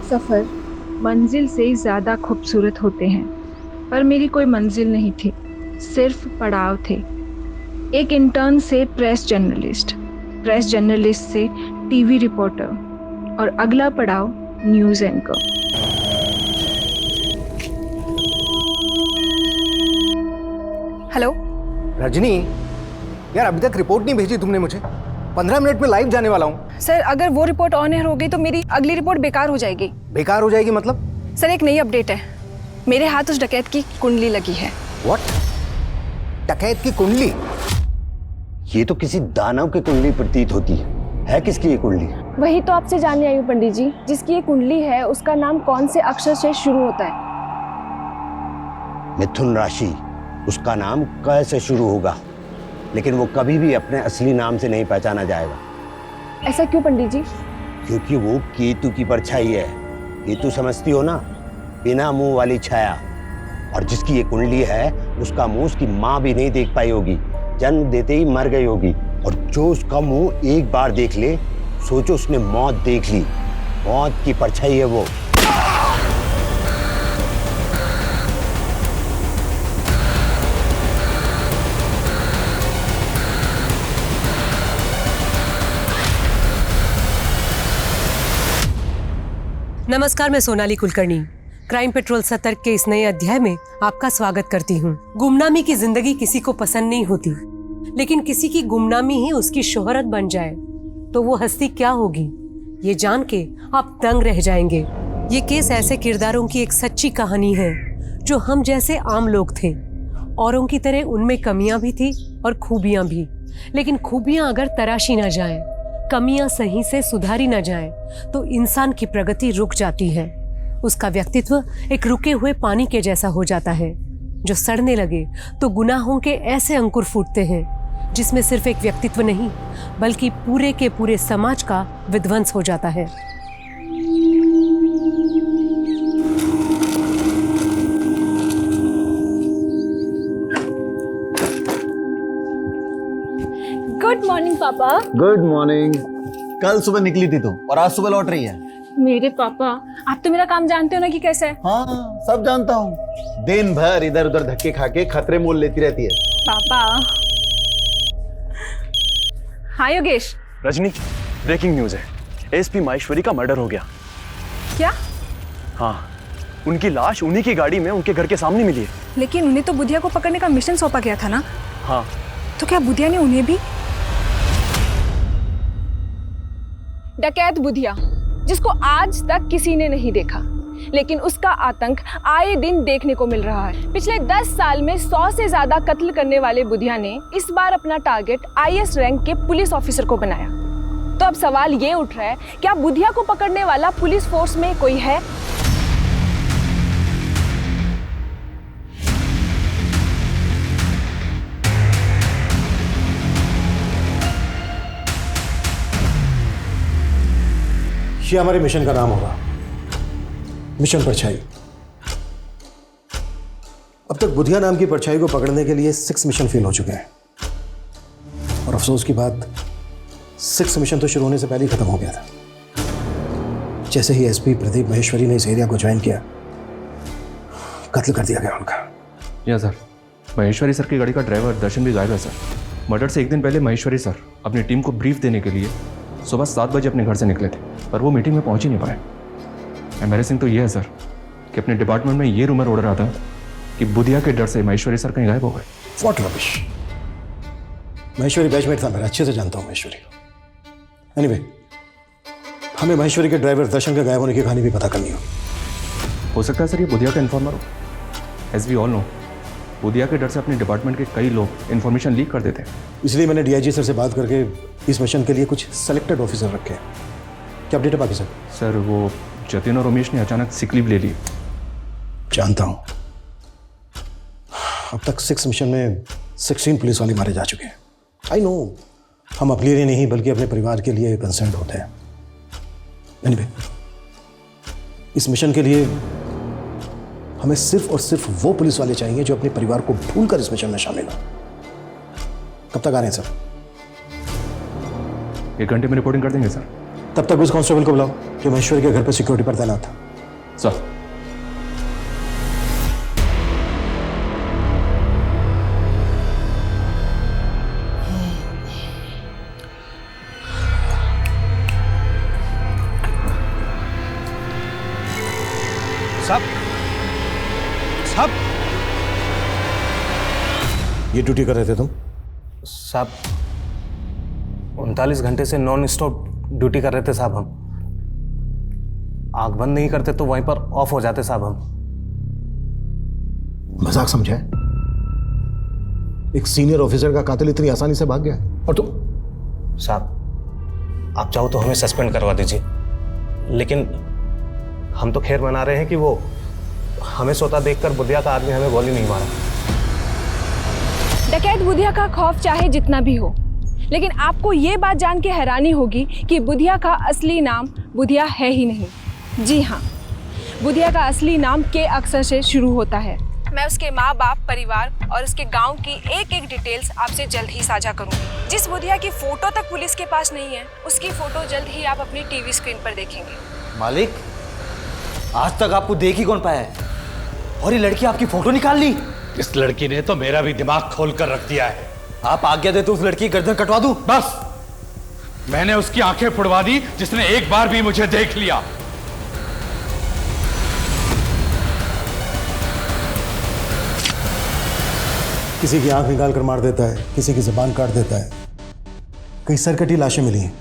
सफ़र मंजिल से ज़्यादा खूबसूरत होते हैं, पर मेरी कोई मंजिल नहीं थी, सिर्फ पड़ाव थे। एक इंटर्न से प्रेस जर्नलिस्ट से टीवी रिपोर्टर और अगला पड़ाव न्यूज़ एंकर। हेलो रजनी, यार अभी तक रिपोर्ट नहीं भेजी तुमने मुझे। 15 मिनट में लाइव जाने वाला हूँ। सर, अगर वो रिपोर्ट ऑन एयर हो गई तो मेरी अगली रिपोर्ट बेकार हो जाएगी। बेकार हो जाएगी मतलब? सर, एक नई अपडेट है। मेरे हाथ उस डकैत की कुंडली लगी है। व्हाट? डकैत की कुंडली? ये तो किसी दानव की कुंडली प्रतीत होती है किसकी ये कुंडली? वही तो आपसे जानने आई हूँ पंडित जी। जिसकी ये कुंडली है उसका नाम कौन से अक्षर से शुरू होता है? मिथुन राशि। उसका नाम क से शुरू होगा, लेकिन वो कभी भी अपने असली नाम से नहीं पहचाना जाएगा। ऐसा क्यों पंडित जी? क्योंकि वो केतु की परछाई है। केतु समझती हो ना, बिना मुंह वाली छाया। और जिसकी ये कुंडली है उसका मुंह उसकी माँ भी नहीं देख पाई होगी, जन्म देते ही मर गई होगी। और जो उसका मुंह एक बार देख ले, सोचो उसने मौत देख ली। मौत की परछाई है वो। नमस्कार, मैं सोनाली कुलकर्णी क्राइम पेट्रोल सतर्क के इस नए अध्याय में आपका स्वागत करती हूँ। गुमनामी की जिंदगी किसी को पसंद नहीं होती, लेकिन किसी की गुमनामी ही उसकी शोहरत बन जाए तो वो हस्ती क्या होगी, ये जान के आप दंग रह जाएंगे। ये केस ऐसे किरदारों की एक सच्ची कहानी है जो हम जैसे आम लोग थे। औरों की तरह उनमें कमियां भी थी और खूबियां भी, लेकिन खूबियां अगर तराशी ना जाएं, कमियां सही से सुधारी न जाएं, तो इंसान की प्रगति रुक जाती है। उसका व्यक्तित्व एक रुके हुए पानी के जैसा हो जाता है जो सड़ने लगे तो गुनाहों के ऐसे अंकुर फूटते हैं जिसमें सिर्फ एक व्यक्तित्व नहीं बल्कि पूरे के पूरे समाज का विध्वंस हो जाता है। गुड मॉर्निंग पापा। Good morning. कल सुबह निकली थी तुम और आज सुबह लौट रही है। मेरे पापा, आप तो मेरा काम जानते हो ना कि कैसे है। हाँ, सब जानता हूँ। दिन भर इधर उधर धक्के खा के खतरे मोल लेती रहती है। पापा। हाँ योगेश। रजनी, ब्रेकिंग न्यूज है। एसपी माहेश्वरी का मर्डर हो गया। क्या? हाँ, उनकी लाश उन्हीं की गाड़ी में उनके घर के सामने मिली है। लेकिन उन्हें तो बुधिया को पकड़ने का मिशन सौंपा गया था ना। हाँ, तो क्या बुधिया ने उन्हें भी? डकैत बुधिया, जिसको आज तक किसी ने नहीं देखा, लेकिन उसका आतंक आए दिन देखने को मिल रहा है। पिछले 10 साल में 100 से ज्यादा कत्ल करने वाले बुधिया ने इस बार अपना टारगेट आईएएस रैंक के पुलिस ऑफिसर को बनाया। तो अब सवाल ये उठ रहा है, क्या बुधिया को पकड़ने वाला पुलिस फोर्स में कोई है? ये हमारे मिशन का नाम होगा, मिशन परछाई। अब तक बुधिया नाम की परछाई को पकड़ने के लिए 6 मिशन फेल हो चुके हैं। और अफसोस की बात, 6 मिशन तो शुरू होने से पहले ही खत्म हो गया था। जैसे ही एसपी प्रदीप माहेश्वरी ने इस एरिया को ज्वाइन किया, कत्ल कर दिया गया उनका। या सर, माहेश्वरी सर की गाड़ी का ड्राइवर दर्शन भी गायब है सर। मर्डर से एक दिन पहले माहेश्वरी सर अपनी टीम को ब्रीफ देने के लिए सुबह 7 बजे अपने घर से निकले थे, पर वो मीटिंग में पहुंच ही नहीं पाए। एम्बैरेसिंग तो ये है सर कि अपने डिपार्टमेंट में ये रूमर उड़ रहा था कि बुधिया के डर से माहेश्वरी सर कहीं गायब हो गए। What rubbish. माहेश्वरी बैचमेट था मेरा, अच्छे से जानता हूँ माहेश्वरी। एनीवे, हमें माहेश्वरी के ड्राइवर दर्शन के गायब होने की कहानी भी पता करनी हो सकता है सर ये बुधिया का इन्फॉर्मर हो। As we all know, Budhia के डर से अपने डिपार्टमेंट के कई लोग इन्फॉर्मेशन लीक कर देते हैं। इसलिए मैंने डीआईजी सर से बात करके इस मिशन के लिए कुछ सेलेक्टेड ऑफिसर रखे हैं। क्या अपडेट है बाकी सर? सर, वो जतिन और रमेश ने अचानक सिक लीव ले ली। जानता हूँ। अब तक 6 मिशन में 16 पुलिस वाले मारे जा चुके हैं। आई नो, हम अपने लिए नहीं बल्कि अपने परिवार के लिए कंसर्न होते हैं। एनीवे, इस मिशन के लिए हमें सिर्फ और सिर्फ वो पुलिस वाले चाहिए जो अपने परिवार को भूलकर इस मिशन में शामिल हो। कब तक आ रहे हैं सर? 1 घंटे में रिपोर्टिंग कर देंगे सर। तब तक उस कांस्टेबल को बुलाओ जो महेश्वरी के घर पर सिक्योरिटी पर तैनात था। सर। साहब, साहब, ये ड्यूटी कर रहे थे तुम? साहब 39 घंटे से नॉन स्टॉप ड्यूटी कर रहे थे साहब। हम आंख बंद नहीं करते तो वहीं पर ऑफ हो जाते साहब। हम मजाक समझा है? एक सीनियर ऑफिसर का कातिल इतनी आसानी से भाग गया और तुम? साहब आप चाहो तो हमें सस्पेंड करवा दीजिए, लेकिन हम तो खैर मना रहे हैं कि वो हमें सोता देखकर बुधिया का आदमी हमें गोली नहीं मारा। डकैत बुधिया का खौफ चाहे जितना भी हो, लेकिन आपको ये बात जान के हैरानी होगी कि बुधिया का असली नाम बुधिया है ही नहीं। जी हाँ, बुधिया का असली नाम के अक्षर से शुरू होता है। मैं उसके माँ बाप, परिवार और उसके गांव की एक एक डिटेल्स आपसे जल्द ही साझा करूंगी। जिस बुधिया की फोटो तक पुलिस के पास नहीं है, उसकी फोटो जल्द ही आप अपनी टीवी स्क्रीन पर देखेंगे। मालिक, आज तक आपको देख ही कौन पाया है, और ये लड़की आपकी फोटो निकाल ली। इस लड़की ने तो मेरा भी दिमाग खोल कर रख दिया है। आप आज्ञा दे तो उस लड़की की गर्दन कटवा दूं? बस, मैंने उसकी आंखें फुड़वा दी जिसने एक बार भी मुझे देख लिया। किसी की आंख निकाल कर मार देता है, किसी की जुबान काट देता है। कई सरकटी लाशें मिली हैं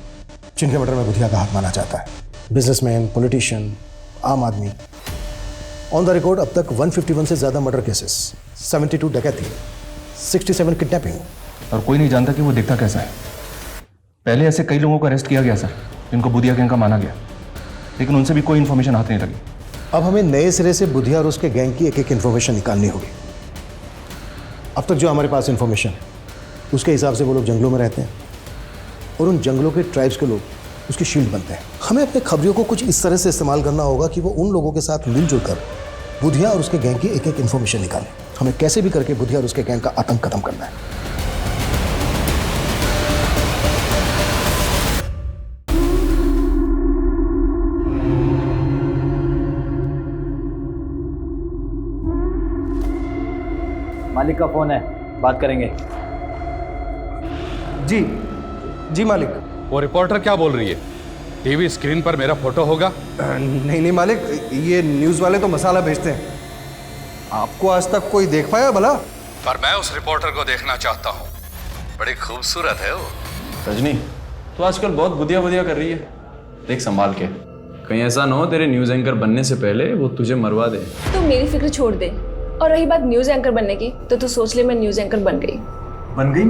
जिनके मर्डर में बुधिया का हाथ माना जाता है। बिजनेसमैन, पॉलिटिशियन, आम आदमी। ऑन द रिकॉर्ड अब तक 151 से ज्यादा मर्डर केसेस, 72 डकैती, 67 किडनैपिंग। और कोई नहीं जानता कि वो दिखता कैसा है। पहले ऐसे कई लोगों को अरेस्ट किया गया सर, जिनको बुधिया गैंग का माना गया, लेकिन उनसे भी कोई इन्फॉर्मेशन हाथ नहीं लगी। अब हमें नए सिरे से बुधिया और उसके गैंग की एक एक इन्फॉर्मेशन निकालनी होगी। अब तक जो हमारे पास इन्फॉर्मेशन है उसके हिसाब से वो लोग जंगलों में रहते हैं और उन जंगलों के ट्राइब्स के लोग उसकी शील्ड बनते हैं। हमें अपने खबरियों को कुछ इस तरह से इस्तेमाल करना होगा कि वो उन लोगों के साथ मिलजुल कर बुधिया और उसके गैंग की एक एक इन्फॉर्मेशन निकालें। हमें कैसे भी करके बुधिया और उसके गैंग का आतंक खत्म करना है। मालिक का फोन है, बात करेंगे। जी जी मालिक। वो रिपोर्टर क्या बोल रही है? टीवी स्क्रीन पर मेरा फोटो होगा? नहीं मालिक, ये न्यूज़ वाले तो मसाला भेजते हैं। आपको आज तक कोई देख पाया भला? पर मैं उस रिपोर्टर को देखना चाहता हूँ। बड़ी खूबसूरत है वो। रजनी, तो आजकल बहुत बुधिया बुधिया कर रही है, देख संभाल के। कहीं ऐसा ना हो तेरे न्यूज़ एंकर बनने से पहले वो तुझे मरवा दे। तो मेरी फिक्र छोड़ दे। और रही बात न्यूज़ एंकर बनने की, तो तू सोच ले मैं न्यूज़ एंकर बन गई। बन गई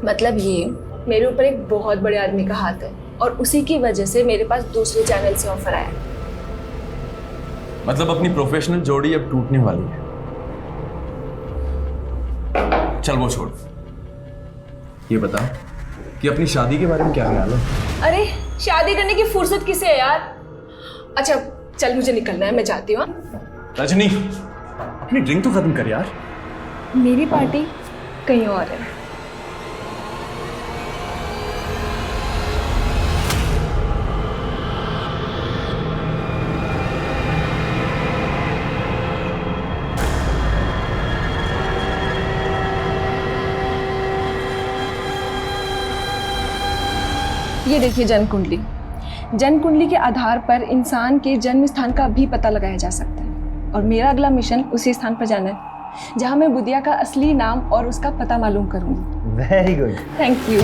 मतलब ये, मेरे ऊपर एक बहुत बड़े आदमी का हाथ है और उसी की वजह से मेरे पास दूसरे चैनल से ऑफर आया। मतलब अपनी प्रोफेशनल जोड़ी अब टूटने वाली है। चल वो छोड़, ये बता कि अपनी शादी के बारे में क्या ख्याल है? अरे शादी करने की फुर्सत किसे है यार। अच्छा चल, मुझे निकलना है, मैं जाती हूँ। रजनी, अपनी ड्रिंक तो खत्म कर यार। मेरी पार्टी कहीं और है। ये देखिए जन्म कुंडली। जन्म कुंडली के आधार पर इंसान के जन्म स्थान का भी पता लगाया जा सकता है, और मेरा अगला मिशन उसी स्थान पर जाना है जहां मैं बुधिया का असली नाम और उसका पता मालूम करूंगी। Very good, thank you.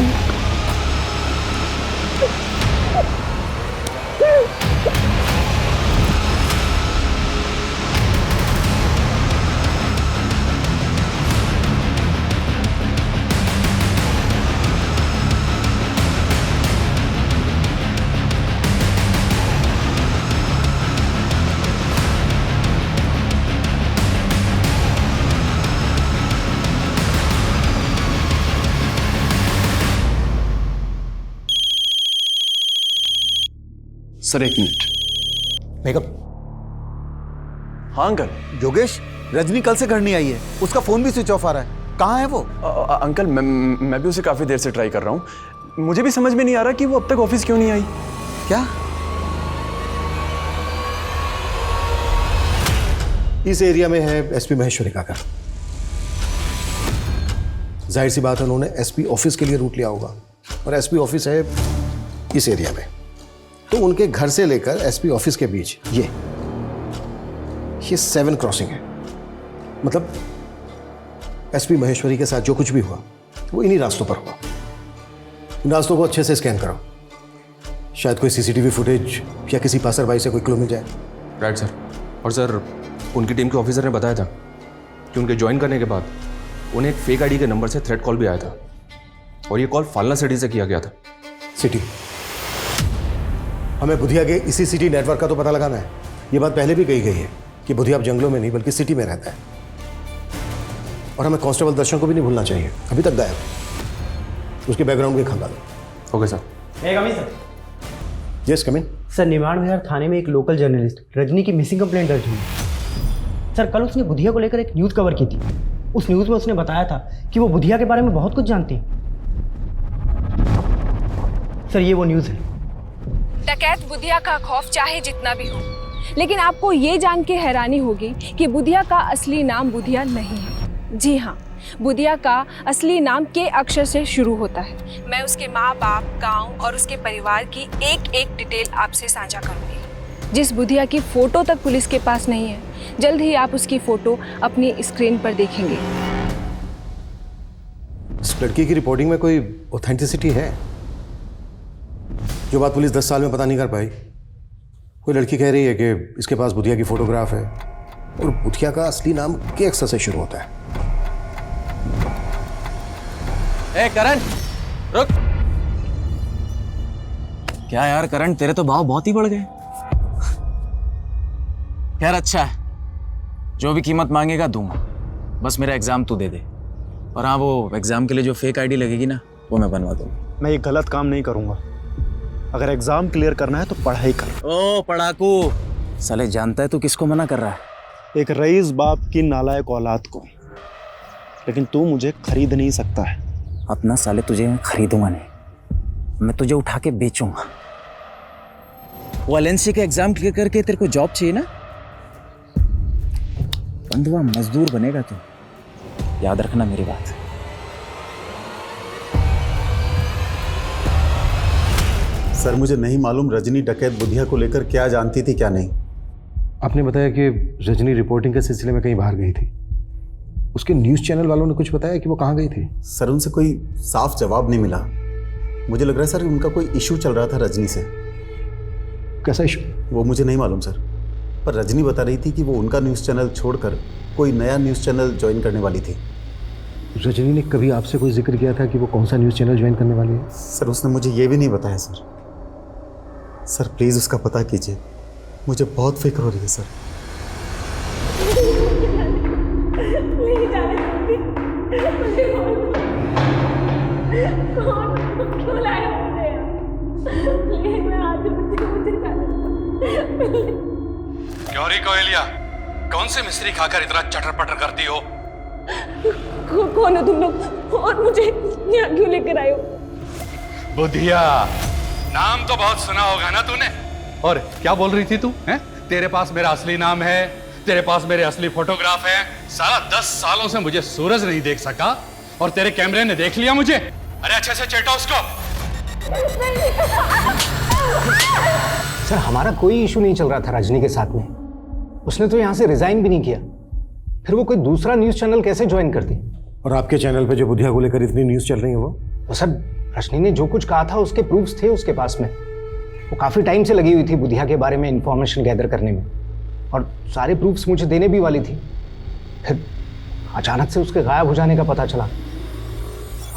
Sir एक मिनट। मेकअप। हाँ अंकल। योगेश, रजनी कल से घर नहीं आई है, उसका फोन भी स्विच ऑफ आ रहा है। कहाँ है वो? अंकल मैं भी उसे काफी देर से ट्राई कर रहा हूँ, मुझे भी समझ में नहीं आ रहा कि वो अब तक ऑफिस क्यों नहीं आई। क्या? इस एरिया में है एसपी महेश्वरी का घर। जाहिर सी बात है उन्होंने एसपी ऑफिस के लिए रूट लिया होगा, और एसपी ऑफिस है इस एरिया में। तो उनके घर से लेकर एसपी ऑफिस के बीच ये 7 क्रॉसिंग है। मतलब एसपी महेश्वरी के साथ जो कुछ भी हुआ वो इन्हीं रास्तों पर हुआ। इन रास्तों को अच्छे से स्कैन करो, शायद कोई सीसीटीवी फुटेज या किसी पासरबाई से कोई क्लू मिल जाए। Right sir. और सर, उनकी टीम के ऑफिसर ने बताया था कि उनके ज्वाइन करने के बाद उन्हें एक फेक आईडी के नंबर से थ्रेट कॉल भी आया था, और ये कॉल फालना सिटी से किया गया था। सिटी? हमें बुधिया के इसी सिटी नेटवर्क का तो पता लगाना है। ये बात पहले भी कही गई है कि बुधिया अब जंगलों में नहीं बल्कि सिटी में रहता है। और हमें कांस्टेबल दर्शन को भी नहीं भूलना चाहिए, अभी तक गायब। उसके बैकग्राउंड भी खंगालो। Okay sir. Sir. Yes come in. Sir, Nimad Vihar थाने में एक लोकल जर्नलिस्ट रजनी की मिसिंग कंप्लेंट दर्ज हुई। सर, कल उसने बुधिया को लेकर एक न्यूज़ कवर की थी। उस न्यूज़ में उसने बताया था कि वो बुधिया के बारे में बहुत कुछ जानती है। सर, ये वो न्यूज़ है। डकैत बुधिया का खौफ चाहे जितना भी हो, लेकिन आपको ये जान के हैरानी होगी कि बुधिया का असली नाम बुधिया नहीं है। जी हाँ, बुधिया का असली नाम के अक्षर से शुरू होता है। मैं उसके माँ बाप, गांव और उसके परिवार की एक एक डिटेल आपसे साझा करूंगी। जिस बुधिया की फोटो तक पुलिस के पास नहीं है, जल्द ही आप उसकी फोटो अपनी स्क्रीन पर देखेंगे। इस लड़की की रिपोर्टिंग में कोई ऑथेंटिसिटी है? जो बात पुलिस 10 साल में पता नहीं कर पाई। कोई लड़की कह रही है कि इसके पास बुधिया की फोटोग्राफ है, और बुधिया का असली नाम के अक्षर से शुरू होता है। ए करण, रुक। क्या यार करण, तेरे तो भाव बहुत ही बढ़ गए। खैर अच्छा है, जो भी कीमत मांगेगा दूंगा, बस मेरा एग्जाम तू दे दे। और हाँ, वो एग्जाम के लिए जो फेक आईडी लगेगी ना, वो मैं बनवा दूंगा। मैं ये गलत काम नहीं करूंगा। अगर एग्जाम क्लियर करना है तो पढ़ाई कर। ओ पढ़ाकू, साले जानता है तू किसको मना कर रहा है? एक रईस बाप की नालायक औलाद को। लेकिन तू मुझे खरीद नहीं सकता है। अपना साले तुझे मैं खरीदूंगा नहीं, मैं तुझे उठा के बेचूंगा। वो एलएनसी के एग्जाम क्लियर करके तेरे को जॉब चाहिए ना, बंधुआ मजदूर बनेगा तू, याद रखना मेरी बात। सर, मुझे नहीं मालूम रजनी डकैत बुधिया को लेकर क्या जानती थी क्या नहीं। आपने बताया कि रजनी रिपोर्टिंग के सिलसिले में कहीं बाहर गई थी। उसके न्यूज़ चैनल वालों ने कुछ बताया कि वो कहाँ गई थी? सर, उनसे कोई साफ जवाब नहीं मिला। मुझे लग रहा है सर उनका कोई इशू चल रहा था रजनी से। कैसा इशू? वो मुझे नहीं मालूम सर, पर रजनी बता रही थी कि वो उनका न्यूज़ चैनल छोड़कर कोई नया न्यूज़ चैनल ज्वाइन करने वाली थी। रजनी ने कभी आपसे कोई जिक्र किया था कि वो कौन सा न्यूज़ चैनल ज्वाइन करने वाली है? सर, उसने मुझे ये भी नहीं बताया सर। सर प्लीज़ उसका पता कीजिए, मुझे बहुत फिक्र हो रही है सर। क्यों री कोयलिया, कौन से मिस्त्री खाकर इतना चटर पटर करती हो? कौन हो तुम लोग और मुझे यहाँ क्यों लेकर आए हो? बुधिया, नाम तो बहुत सुना होगा ना तूने। और क्या बोल रही थी तू? हैं? तेरे पास मेरा असली नाम है, तेरे पास मेरे असली फोटोग्राफ है। साला 10 सालों से मुझे सूरज नहीं देख सका और तेरे कैमरे ने देख लिया मुझे। अरे अच्छे से चेटा उसको। सर, हमारा कोई इशू नहीं चल रहा था रजनी के साथ में। उसने तो यहाँ से रिजाइन भी नहीं किया, फिर वो कोई दूसरा न्यूज़ चैनल कैसे ज्वाइन करती? और आपके चैनल पे जो बुधिया को लेकर इतनी न्यूज़ चल रही है वो सर, रजनी ने जो कुछ कहा था उसके प्रूफ्स थे उसके पास में। वो काफ़ी टाइम से लगी हुई थी बुधिया के बारे में इंफॉर्मेशन गैदर करने में, और सारे प्रूफ्स मुझे देने भी वाली थी। फिर अचानक से उसके गायब हो जाने का पता चला।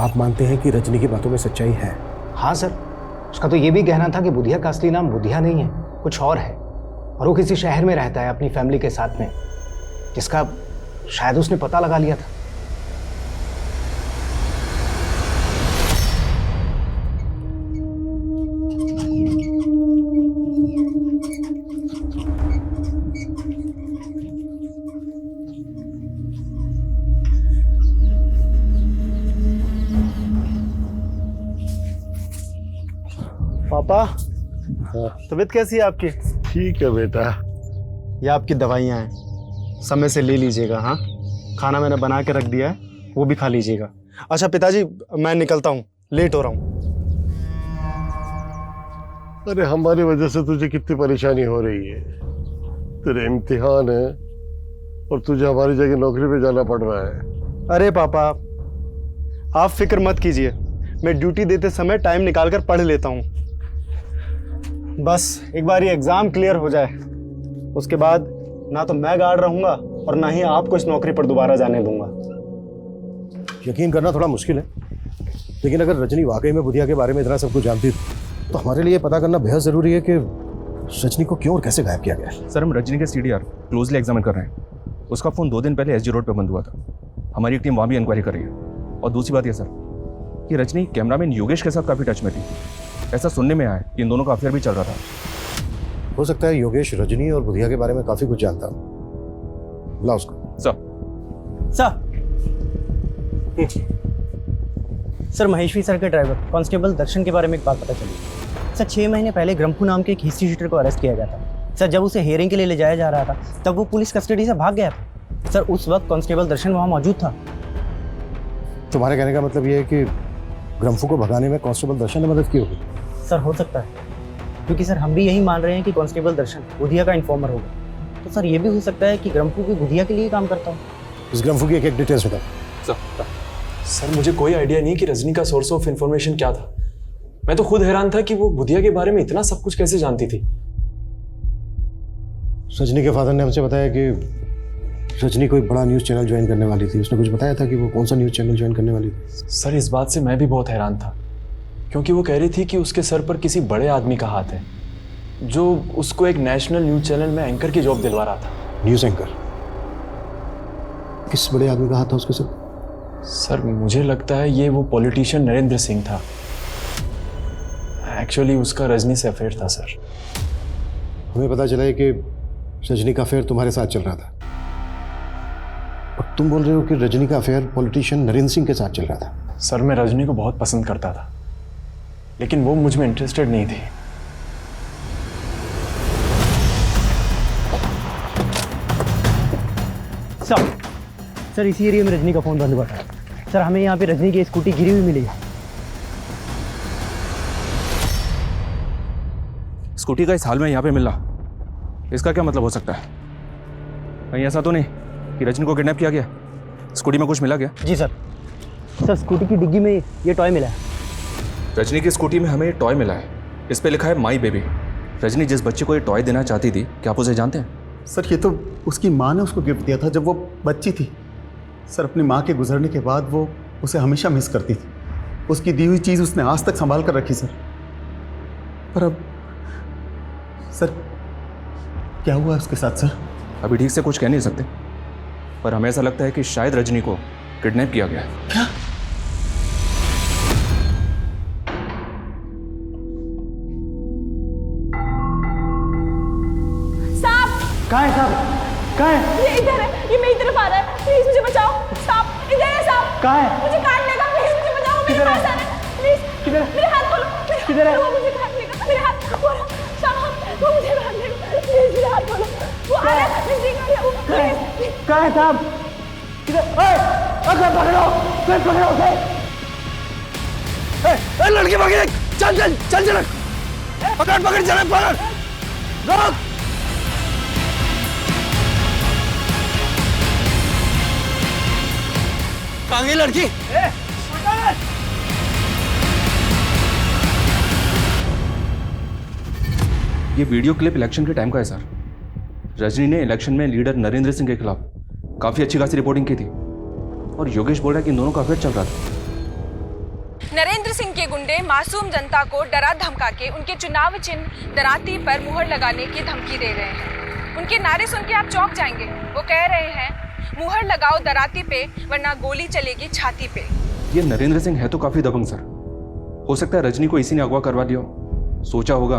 आप मानते हैं कि रजनी की बातों में सच्चाई है? हाँ सर, उसका तो ये भी कहना था कि बुधिया का असली नाम बुधिया नहीं है, कुछ और है, और वो किसी शहर में रहता है अपनी फैमिली के साथ में, जिसका शायद उसने पता लगा लिया था। पापा, तबीयत कैसी है आपकी? ठीक है बेटा। ये आपकी दवाइयाँ हैं, समय से ले लीजिएगा। हाँ, खाना मैंने बना के रख दिया है, वो भी खा लीजिएगा। अच्छा पिताजी, मैं निकलता हूँ, लेट हो रहा हूँ। अरे हमारी वजह से तुझे कितनी परेशानी हो रही है। तेरे इम्तिहान है और तुझे हमारी जगह नौकरी पे जाना पड़ रहा है। अरे पापा, आप फिक्र मत कीजिए, मैं ड्यूटी देते समय टाइम निकाल कर पढ़ लेता हूँ। बस एक बार ये एग्ज़ाम क्लियर हो जाए, उसके बाद ना तो मैं गार्ड रहूँगा और ना ही आपको इस नौकरी पर दोबारा जाने दूंगा। यकीन करना थोड़ा मुश्किल है, लेकिन अगर रजनी वाकई में बुधिया के बारे में इतना सब कुछ जानती तो हमारे लिए पता करना बेहद ज़रूरी है कि रजनी को क्यों और कैसे गायब किया गया। सर, हम रजनी के CDR क्लोजली एग्जामिन कर रहे हैं। उसका फ़ोन 2 दिन पहले SG रोड पर बंद हुआ था। हमारी एक टीम वहाँ भी इंक्वायरी कर रही है। और दूसरी बात यह सर कि रजनी कैमरामैन योगेश के साथ काफ़ी टच में थी। ऐसा सुनने में आया कि इन दोनों का अफेयर भी चल रहा था। हो सकता है योगेश रजनी और बुधिया के बारे में काफ़ी कुछ जानता हो। बुलाओ उसको। सर, महेश्वरी सर के ड्राइवर कांस्टेबल दर्शन के बारे में एक बात पता चली। सर, 6 महीने पहले ग्रम्फू नाम के एक हिस्ट्री शीटर को अरेस्ट किया गया था। सर, जब उसे हियरिंग के लिए ले जाया जा रहा था तब वो पुलिस कस्टडी से भाग गया था। सर, उस वक्त कांस्टेबल दर्शन वहाँ मौजूद था। तुम्हारे कहने का मतलब ये है कि ग्रम्फू को भगाने में कांस्टेबल दर्शन ने मदद की होगी? सर, हो सकता है, क्योंकि सर हम भी यही मान रहे हैं कि कांस्टेबल दर्शन बुधिया का इन्फॉर्मर होगा। तो सर ये भी हो सकता है कि ग्रम्फू भी बुधिया के लिए काम करता हो। इस ग्रम्फू की एक डिटेल्स बताओ। सर, मुझे कोई आइडिया नहीं कि रजनी का सोर्स ऑफ इंफॉर्मेशन क्या था। मैं तो खुद हैरान था कि वो बुधिया के बारे में इतना सब कुछ कैसे जानती थी। रजनी के फादर ने हमसे बताया कि रजनी कोई बड़ा न्यूज़ चैनल ज्वाइन करने वाली थी। उसने कुछ बताया था कि वो कौन सा न्यूज़ चैनल ज्वाइन करने वाली थी? सर, इस बात से मैं भी बहुत हैरान था, क्योंकि वो कह रही थी कि उसके सर पर किसी बड़े आदमी का हाथ है जो उसको एक नेशनल न्यूज़ चैनल में एंकर की जॉब दिलवा रहा था। News anchor? किस बड़े आदमी का हाथ था उसके सर? सर, मुझे लगता है ये वो पॉलिटिशियन नरेंद्र सिंह था। एक्चुअली उसका रजनी से अफेयर था सर। हमें पता चला है कि रजनी का अफेयर तुम्हारे साथ चल रहा था, और तुम बोल रहे हो कि रजनी का अफेयर पॉलिटिशियन नरेंद्र सिंह के साथ चल रहा था। सर, मैं रजनी को बहुत पसंद करता था, लेकिन वो मुझ में इंटरेस्टेड नहीं थी। सर, इसी एरिया में रजनी का फ़ोन बंद हुआ था। सर, हमें यहाँ पे रजनी की स्कूटी गिरी हुई मिली है। स्कूटी का इस हाल में यहाँ पे मिला, इसका क्या मतलब हो सकता है? कहीं ऐसा तो नहीं कि रजनी को किडनैप किया गया? स्कूटी में कुछ मिला गया? जी सर। सर, स्कूटी की डिग्गी में ये टॉय मिला है। रजनी की स्कूटी में हमें टॉय मिला है, इस पे लिखा है माई बेबी। रजनी जिस बच्चे को ये टॉय देना चाहती थी, क्या आप उसे जानते हैं? सर, ये तो उसकी माँ ने उसको गिफ्ट दिया था जब वो बच्ची थी। सर, अपनी माँ के गुजरने के बाद वो उसे हमेशा मिस करती थी। उसकी दी हुई चीज़ उसने आज तक संभाल कर रखी सर। पर अब सर क्या हुआ उसके साथ सर? अभी ठीक से कुछ कह नहीं सकते, पर हमें ऐसा लगता है कि शायद रजनी को किडनैप किया गया। क्या? कहाँ है साहब? कहाँ है? ये इधर है, ये मेरी तरफ आ रहा है। प्लीज मुझे बचाओ। साहब, इधर है साहब। कहाँ है? मुझे काट लेगा, प्लीज मुझे बचाओ। मेरे पास आ रहा है, प्लीज। किधर? मेरे हाथ खोलो। किधर है? वो मुझे काट लेगा, मेरे हाथ खोलो। साहब, वो मुझे काट लेगा, प्लीज मेरे हाथ खोलो। वो आ रहा है, नजदीक आ गया वो। कहाँ है साहब? किधर? अगर पकड़ो, फिर पकड़ो उसे। लड़की पकड़, चल चल चल चल, पकड़ पकड़, चल पकड़, रोक। कहाँ गई लड़की? ये वीडियो क्लिप इलेक्शन के टाइम का है सर। रजनी ने इलेक्शन में लीडर नरेंद्र सिंह के खिलाफ काफी अच्छी खासी रिपोर्टिंग की थी, और योगेश बोल रहा है कि इन दोनों का अफेयर चल रहा था। नरेंद्र सिंह के गुंडे मासूम जनता को डरा धमका के उनके चुनाव चिन्ह दराती पर मुहर लगाने की धमकी दे रहे हैं। उनके नारे सुन के आप चौंक जाएंगे। वो कह रहे हैं, मुहर लगाओ दराती पे, वरना गोली चलेगी छाती पे। ये नरेंद्र सिंह है तो काफी दबंग सर। हो सकता है रजनी को इसी ने अगवा करवा दिया हो। सोचा होगा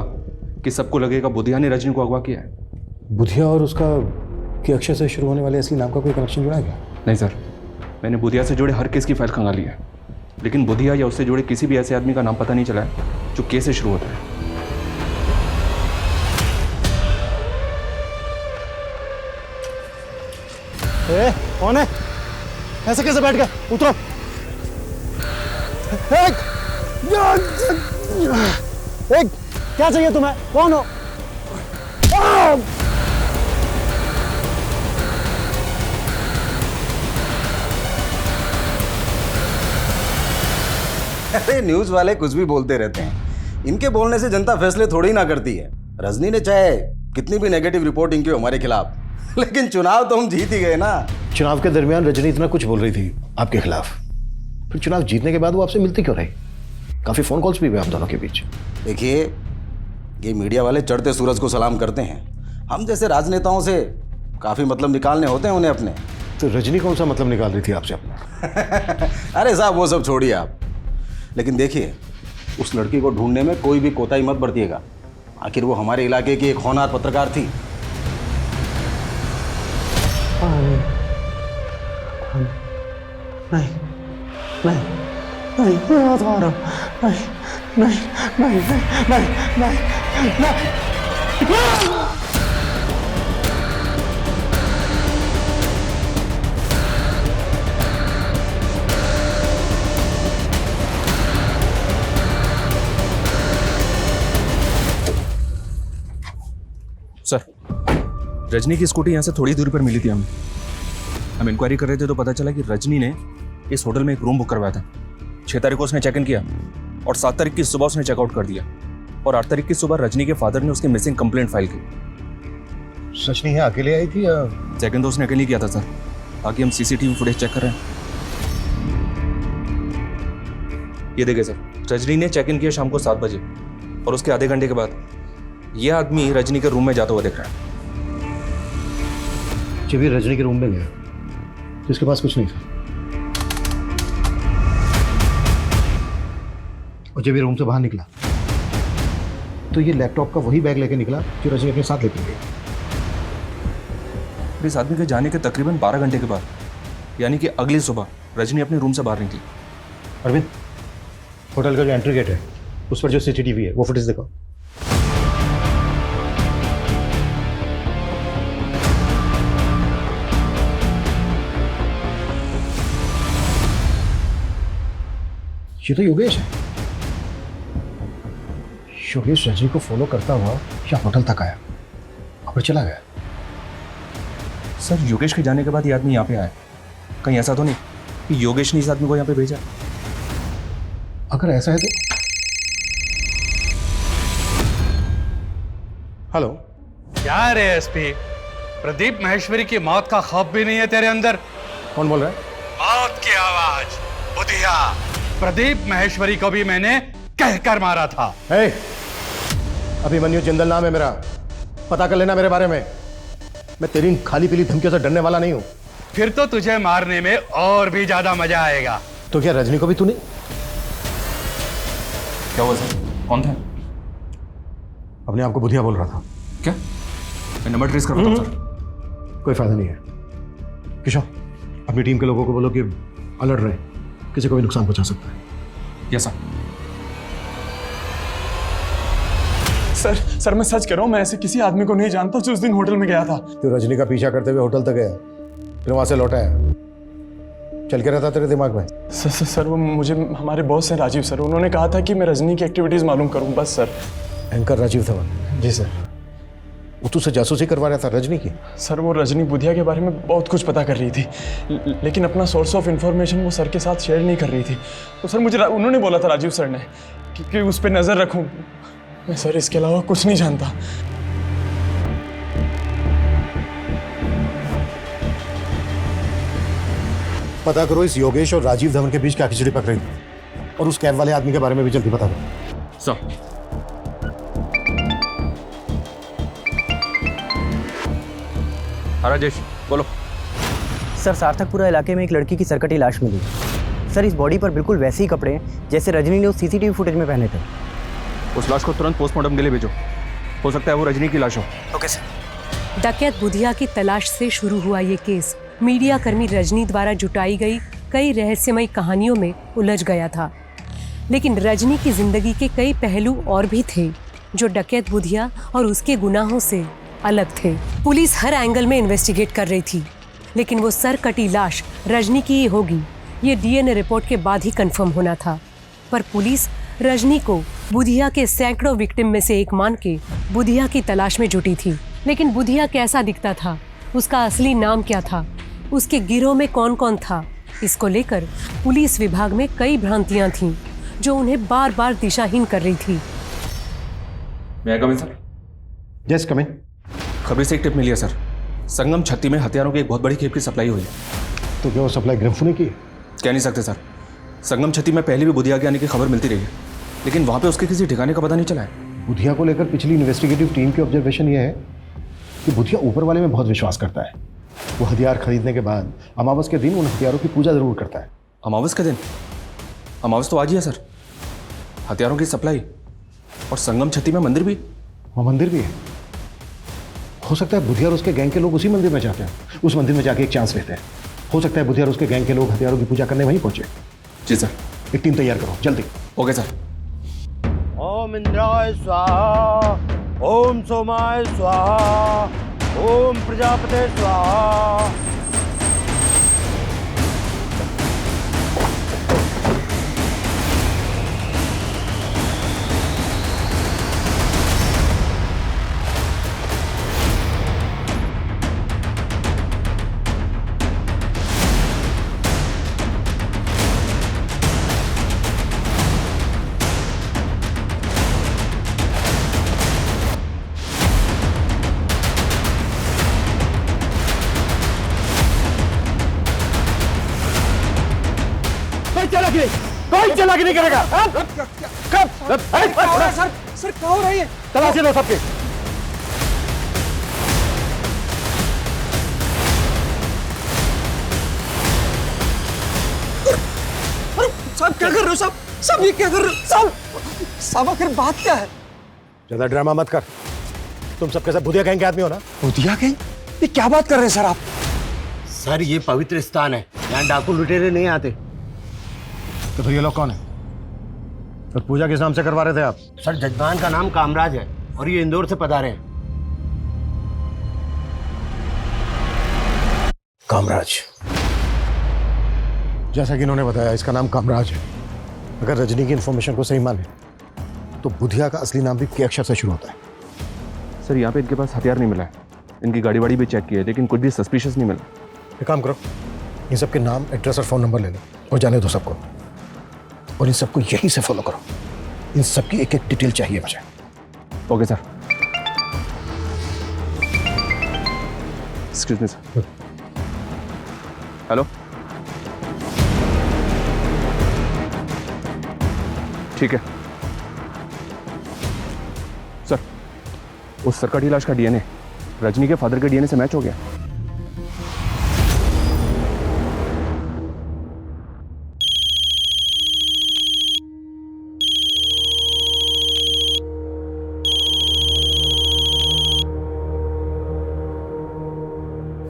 कि सबको लगेगा बुधिया ने रजनी को अगवा किया है। बुधिया और उसका के अक्षर से शुरू होने वाले असली नाम का कोई कनेक्शन जुड़ा गया? नहीं सर, मैंने बुधिया से जुड़े हर केस की फाइल खंगाली है। लेकिन बुधिया या उससे जुड़े किसी भी ऐसे आदमी का नाम पता नहीं चला है जो के से शुरू होता है। कौन है? ऐसे कैसे बैठ गए? उतरो। एक क्या चाहिए तुम्हें? कौन हो? अरे न्यूज वाले कुछ भी बोलते रहते हैं, इनके बोलने से जनता फैसले थोड़ी ना करती है। रजनी ने चाहे कितनी भी नेगेटिव रिपोर्टिंग की हमारे खिलाफ, लेकिन चुनाव तो हम जीत ही गए ना। चुनाव के दरमियान रजनी इतना कुछ बोल रही थी आपके खिलाफ, फिर चुनाव जीतने के बाद वो आपसे मिलती क्यों रही? काफी फोन कॉल्स भी हुए आप दोनों के बीच। देखिए, ये मीडिया वाले चढ़ते सूरज को सलाम करते हैं, हम जैसे राजनेताओं से काफी मतलब निकालने होते हैं उन्हें अपने। तो रजनी कौन सा मतलब निकाल रही थी आपसे अपना? अरे साहब वो सब छोड़िए आप, लेकिन देखिए उस लड़की को ढूंढने में कोई भी कोताही मत बरतिएगा। आखिर वो हमारे इलाके की एक होनहार पत्रकार थी। नहीं नहीं नहीं, मैं हाथ आ रहा हूं। नहीं नहीं नहीं नहीं नहीं नहीं। सर, रजनी की स्कूटी यहाँ से थोड़ी दूरी पर मिली थी हमें। हम इंक्वायरी कर रहे थे तो पता चला कि रजनी ने इस होटल में एक रूम बुक करवाया था। 6 तारीख को उसने चेक इन किया और 7 तारीख की सुबह उसने चेकआउट कर दिया, और 8 तारीख की सुबह रजनी के फादर ने उसकी मिसिंग कंप्लेंट फाइल की। सच नहीं है, अकेले आई थी या? चेक इन तो उसने अकेले किया था सर। आगे हम सीसीटीवी फुटेज चेक कर रहे हैं। ये देखिए सर, रजनी ने चेक इन किया शाम को 7 बजे, और उसके आधे घंटे के बाद यह आदमी रजनी के रूम में जाता हुआ दिख रहा है। जब ये रजनी के रूम में गया तो इसके पास कुछ नहीं था, और जब ये रूम से बाहर निकला तो ये लैपटॉप का वही बैग लेके निकला जो रजनी अपने साथ लेके गई। इस आदमी के जाने के तकरीबन 12 घंटे के बाद, यानी कि अगली सुबह, रजनी अपने रूम से बाहर निकली। अरविंद, होटल का जो एंट्री गेट है उस पर जो सीसीटीवी है वो फुटेज देखो। ये तो योगेश है। योगेश रजनी को फॉलो करता हुआ या होटल तक आया और फिर चला गया। सर, योगेश के जाने के बाद ये आदमी यहाँ पे आया, कहीं ऐसा तो नहीं कि योगेश ने इस आदमी को यहाँ पे भेजा? अगर ऐसा है तो हेलो, क्या रे एसपी, प्रदीप महेश्वरी की मौत का खौफ भी नहीं है तेरे अंदर? कौन बोल रहा है? मौत की आवाज, बुधिया। प्रदीप महेश्वरी को भी मैंने कहकर मारा था। अभिमन्यु जिंदल नाम है मेरा, पता कर लेना मेरे बारे में। मैं तेरी खाली पीली धमकियों से डरने वाला नहीं हूं। फिर तो तुझे मारने में और भी ज्यादा मजा आएगा। तो क्या रजनी को भी तूने? क्या हुआ सर? कौन था? अपने आप को बुधिया बोल रहा था। क्या? मैं नंबर ट्रेस कर रहा हूं सर। कोई फायदा नहीं है किशोर, अपनी टीम के लोगों को बोलो कि अलर्ट रहे, किसी को भी नुकसान पहुंचा सकता है। Yes sir. सर मैं सच कह रहा हूँ, मैं ऐसे किसी आदमी को नहीं जानता जो उस दिन होटल में गया था। तो रजनी का पीछा करते हुए होटल तक गया, फिर वहां से लौटा है, चल के रहता तेरे दिमाग में? सर वो मुझे हमारे बॉस हैं राजीव सर, उन्होंने कहा था कि मैं रजनी की एक्टिविटीज मालूम करूं बस सर। एंकर राजीव धवन? जी सर। वो तुझसे जासूसी करवा रहा था रजनी की? सर वो रजनी बुधिया के बारे में बहुत कुछ पता कर रही थी, लेकिन अपना सोर्स ऑफ इंफॉर्मेशन वो सर के साथ शेयर नहीं कर रही थी। तो सर मुझे उन्होंने बोला था राजीव सर ने कि उस पर नजर रखूं। मैं सर इसके अलावा कुछ नहीं जानता। पता करो इस योगेश और राजीव धवन के बीच क्या खिचड़ी पक रही थी, और उस कैब वाले आदमी के बारे में भी जल्दी पता करो। सर, राजेश बोलो। सर, सार्थकपुरा इलाके में एक लड़की की सरकटी लाश मिली। सर, इस बॉडी पर बिल्कुल वैसे ही कपड़े हैं जैसे रजनी ने उस सीसीटीवी फुटेज में पहने थे। उस लाश को तुरंत पोस्टमार्टम के लिए भेजो, हो सकता है वो रजनी की लाश हो। Okay sir. डकैत बुधिया की तलाश से शुरू हुआ ये केस मीडिया कर्मी रजनी द्वारा जुटाई गई कई रहस्यमयी कहानियों में उलझ गया था। लेकिन रजनी की जिंदगी के कई पहलू और भी थे जो डकैत बुधिया और उसके गुनाहों से अलग थे। पुलिस हर एंगल में इन्वेस्टिगेट कर रही थी, लेकिन वो सर कटी लाश रजनी की ही होगी ये डीएनए रिपोर्ट के बाद ही कंफर्म होना था। पर पुलिस रजनी को बुधिया के सैकड़ों विक्टिम में से एक मान के बुधिया की तलाश में जुटी थी। लेकिन बुधिया कैसा दिखता था, उसका असली नाम क्या था, उसके गिरोह में कौन कौन था, इसको लेकर पुलिस विभाग में कई भ्रांतियां थीं जो उन्हें बार बार दिशाहीन कर रही थी। मैं कम इन सर? यस कम इन। खबरी से एक टिप मिली है सर, संगम छत्ती में हथियारों की एक बहुत बड़ी खेप की सप्लाई हुई है। तो क्या वो सप्लाई ग्रम्फू ने की? कह नहीं सकते सर। संगम छत्ती में पहले भी बुधिया के आने की खबर मिलती रही है, लेकिन वहाँ पे उसके किसी ठिकाने का पता नहीं चला है। बुधिया को लेकर पिछली इन्वेस्टिगेटिव टीम की ऑब्जर्वेशन ये है कि बुधिया ऊपर वाले में बहुत विश्वास करता है। वो हथियार खरीदने के बाद अमावस के दिन उन हथियारों की पूजा जरूर करता है। अमावस के दिन? अमावस तो आज ही है सर। हथियारों की सप्लाई और संगम छत्ती में मंदिर भी? वहाँ मंदिर भी है। हो सकता है बुधिया और उसके गैंग के लोग उसी मंदिर में जाते हैं, उस मंदिर में जाके एक चांस लेते हैं। हो सकता है बुधिया और उसके गैंग के लोग हथियारों की पूजा करने वहीं पहुंचे। जी सर। एक टीम तैयार करो जल्दी। Okay sir. ओम इंद्राय स्वाहा, ओम सोमाय स्वाहा, ओम प्रजापते स्वाहा। कोई चालाकी नहीं करेगा। कब? सर क्या हो रही है? तलाशी लो सबके। साहब क्या कर रहे हो साहब? साहब ये क्या कर रहे हो साहब? साहब आखिर बात क्या है? ज्यादा ड्रामा मत कर। तुम सबके सब बुधिया गैंग के आदमी हो ना? बुधिया गैंग? ये क्या बात कर रहे हैं सर आप? सर ये पवित्र स्थान है, यहाँ डाकू लुटेरे नहीं आते। तो फिर ये लोग कौन है? तो पूजा किस नाम से करवा रहे थे आप? सर जजमान का नाम कामराज है और ये इंदौर से पधारे हैं। कामराज, जैसा कि इन्होंने बताया इसका नाम कामराज है। अगर रजनी की इंफॉर्मेशन को सही माने तो बुधिया का असली नाम भी के अक्षर से शुरू होता है। सर यहाँ पे इनके पास हथियार नहीं मिला है, इनकी गाड़ी वाड़ी भी चेक की है, लेकिन कुछ भी सस्पिशियस नहीं मिला। एक काम करो, इन सबके नाम, एड्रेस और फ़ोन नंबर ले लो और जाने दो सबको, और इन सबको यहीं से फॉलो करो। इन सबकी एक एक डिटेल चाहिए मुझे। Okay sir. Excuse me sir. Hello, ठीक है सर। उस सरकटी लाश का डीएनए रजनी के फादर के डीएनए से मैच हो गया।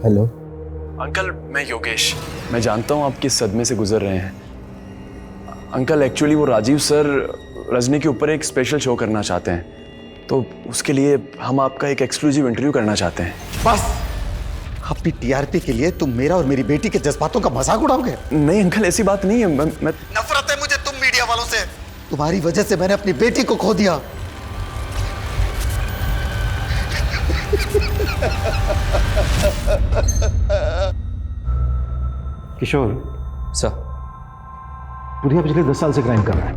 हेलो अंकल, मैं योगेश। मैं जानता हूँ आप किस सदमे से गुजर रहे हैं। अंकल एक्चुअली वो राजीव सर रजनी के ऊपर एक स्पेशल शो करना चाहते हैं, तो उसके लिए हम आपका एक एक्सक्लूसिव इंटरव्यू करना चाहते हैं। बस अपनी टीआरपी के लिए तुम मेरा और मेरी बेटी के जज्बातों का मजाक उड़ाओगे? नहीं अंकल, ऐसी बात नहीं है। मैं नफरत है मुझे तुम मीडिया वालों से। तुम्हारी वजह से मैंने अपनी बेटी को खो दिया। किशोर सर, बुधिया पिछले 10 साल से क्राइम कर रहा है।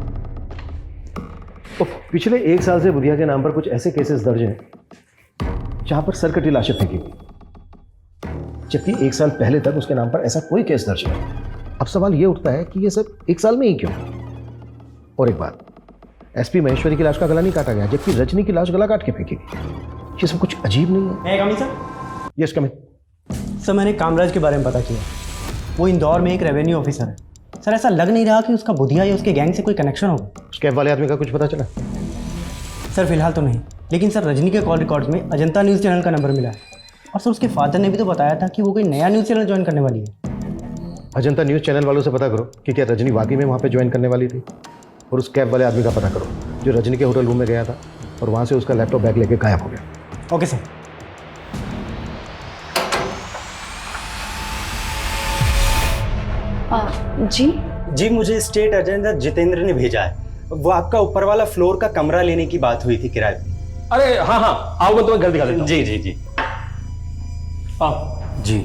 तो पिछले 1 साल से बुधिया के नाम पर कुछ ऐसे केसेस दर्ज हैं जहां पर सरकटी लाशें फेंकी गई, जबकि 1 साल पहले तक उसके नाम पर ऐसा कोई केस दर्ज नहीं। अब सवाल ये उठता है कि ये सब 1 साल में ही क्यों? और एक बात, एसपी महेश्वरी की लाश का गला नहीं काटा गया, जबकि रजनी की लाश गला काट के फेंकी गई। ये सब कुछ अजीब नहीं है? Coming sir. Yes coming sir. मैंने कामराज के बारे में पता किया, वो इंदौर में एक रेवेन्यू ऑफिसर है। सर ऐसा लग नहीं रहा कि उसका बुधिया या उसके गैंग से कोई कनेक्शन होगा। उस कैब वाले आदमी का कुछ पता चला? सर फिलहाल तो नहीं, लेकिन सर रजनी के कॉल रिकॉर्ड्स में अजंता न्यूज़ चैनल का नंबर मिला है। और सर उसके फादर ने भी तो बताया था कि वो कोई नया न्यूज़ चैनल ज्वाइन करने वाली है। अजंता न्यूज़ चैनल वालों से पता करो कि क्या रजनी वाकई में वहाँ पे ज्वाइन करने वाली थी, और उस कैब वाले आदमी का पता करो जो रजनी के होटल रूम में गया था और वहाँ से उसका लैपटॉप बैग लेके गायब हो गया। Okay sir. जी मुझे स्टेट एजेंट जितेंद्र ने भेजा है। वो आपका ऊपर वाला फ्लोर का कमरा लेने की बात हुई थी किराए पे। अरे हाँ हाँ, आओ मैं तुम्हें घर दिखा देता हूँ। जी जी जी आओ जी,